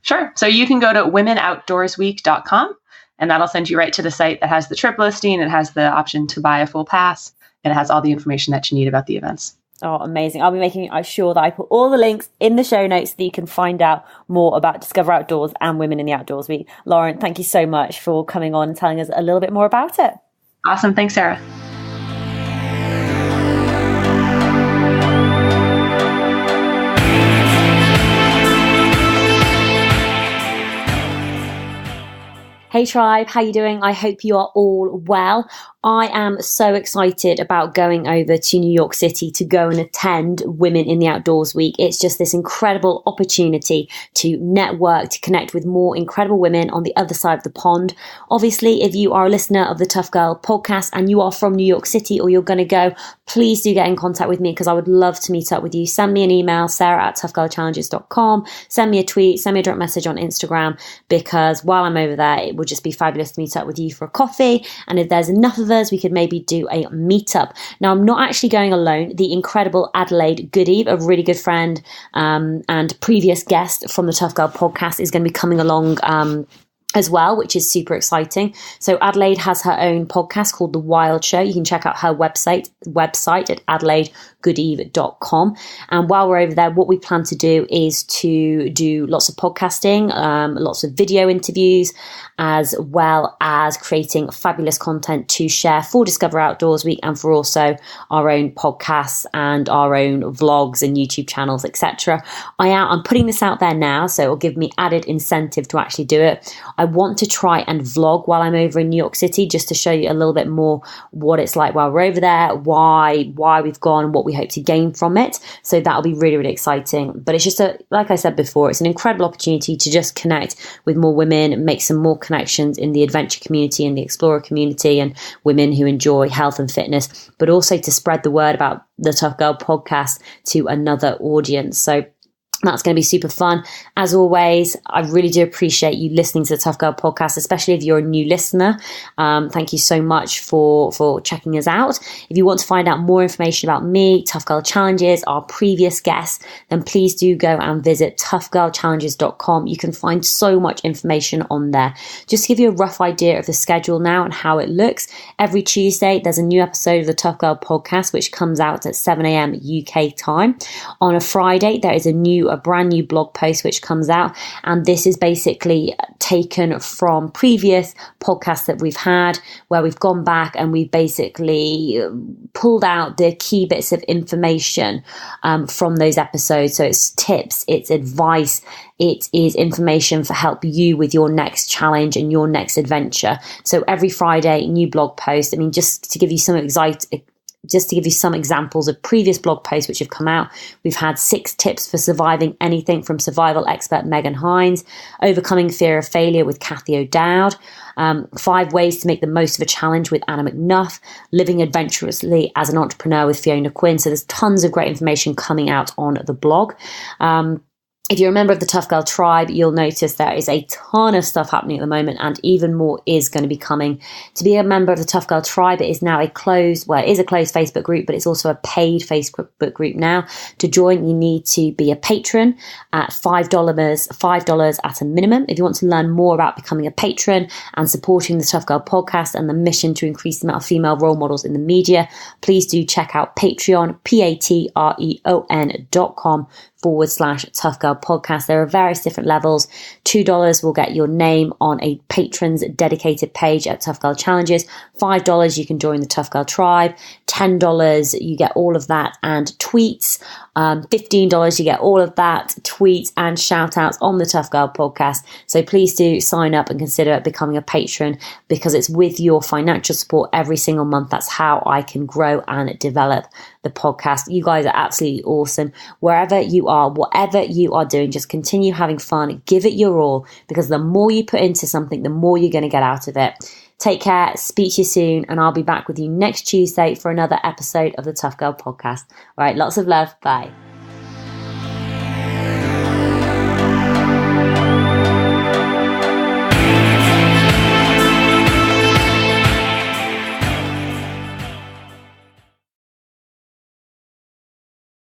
Sure. So you can go to womenoutdoorsweek.com, and that'll send you right to the site that has the trip listing. It has the option to buy a full pass, and it has all the information that you need about the events. Oh, amazing. I'll be making sure that I put all the links in the show notes so that you can find out more about Discover Outdoors and Women in the Outdoors Week. Lauren, thank you so much for coming on and telling us a little bit more about it. Awesome. Thanks, Sarah. Hey tribe, how you doing? I hope you are all well. I am so excited about going over to New York City to go and attend Women in the Outdoors Week. It's just this incredible opportunity to network, to connect with more incredible women on the other side of the pond. Obviously, if you are a listener of the Tough Girl podcast and you are from New York City or you're going to go, please do get in contact with me because I would love to meet up with you. Send me an email, sarah@toughgirlchallenges.com. Send me a tweet, send me a direct message on Instagram, because while I'm over there, it would just be fabulous to meet up with you for a coffee. And if there's enough of us, we could maybe do a meetup. Now, I'm not actually going alone. The incredible Adelaide Goodeve, a really good friend and previous guest from the Tough Girl podcast, is going to be coming along as well, which is super exciting. So Adelaide has her own podcast called The Wild Show. You can check out her website at adelaidegoodeve.com. And while we're over there, what we plan to do is to do lots of podcasting, lots of video interviews, as well as creating fabulous content to share for Discover Outdoors Week and for also our own podcasts and our own vlogs and YouTube channels, etc. I'm putting this out there now, so it will give me added incentive to actually do it. I want to try and vlog while I'm over in New York City, just to show you a little bit more what it's like while we're over there, why we've gone, what we hope to gain from it. So that'll be really, really exciting. But it's just like I said before, it's an incredible opportunity to just connect with more women, make some more connections in the adventure community and the explorer community and women who enjoy health and fitness, but also to spread the word about the Tough Girl podcast to another audience. So that's going to be super fun. As always, I really do appreciate you listening to the Tough Girl podcast, especially if you're a new listener. Thank you so much for checking us out. If you want to find out more information about me, Tough Girl Challenges, our previous guests, then please do go and visit toughgirlchallenges.com. You can find so much information on there. Just to give you a rough idea of the schedule now and how it looks, every Tuesday there's a new episode of the Tough Girl podcast which comes out at 7 a.m. UK time. On a Friday there is a brand new blog post which comes out, and this is basically taken from previous podcasts that we've had, where we've gone back and we've basically pulled out the key bits of information from those episodes. So it's tips, it's advice, it is information for help you with your next challenge and your next adventure. So every Friday, new blog post. I mean, just to give you some examples of previous blog posts which have come out, we've had 6 tips for surviving anything from survival expert Megan Hines, overcoming fear of failure with Kathy O'Dowd, 5 ways to make the most of a challenge with Anna McNuff, living adventurously as an entrepreneur with Fiona Quinn. So there's tons of great information coming out on the blog. If you're a member of the Tough Girl tribe, you'll notice there is a ton of stuff happening at the moment, and even more is going to be coming. To be a member of the Tough Girl tribe, it is now a closed Facebook group, but it's also a paid Facebook group now. To join, you need to be a patron at $5 at a minimum. If you want to learn more about becoming a patron and supporting the Tough Girl podcast and the mission to increase the amount of female role models in the media, please do check out Patreon, patreon.com Tough Girl Podcast. There are various different levels. $2 will get your name on a patron's dedicated page at Tough Girl Challenges. $5 you can join the Tough Girl Tribe. $10 you get all of that and tweets. $15 you get all of that, tweets and shout outs on the Tough Girl Podcast. So please do sign up and consider becoming a patron, because it's with your financial support every single month. That's how I can grow and develop the podcast. You guys are absolutely awesome. Wherever you are, whatever you are doing, just continue having fun. Give it your all, because the more you put into something, the more you're going to get out of it. Take care, speak to you soon, and I'll be back with you next Tuesday for another episode of the Tough Girl Podcast. All right, lots of love. Bye.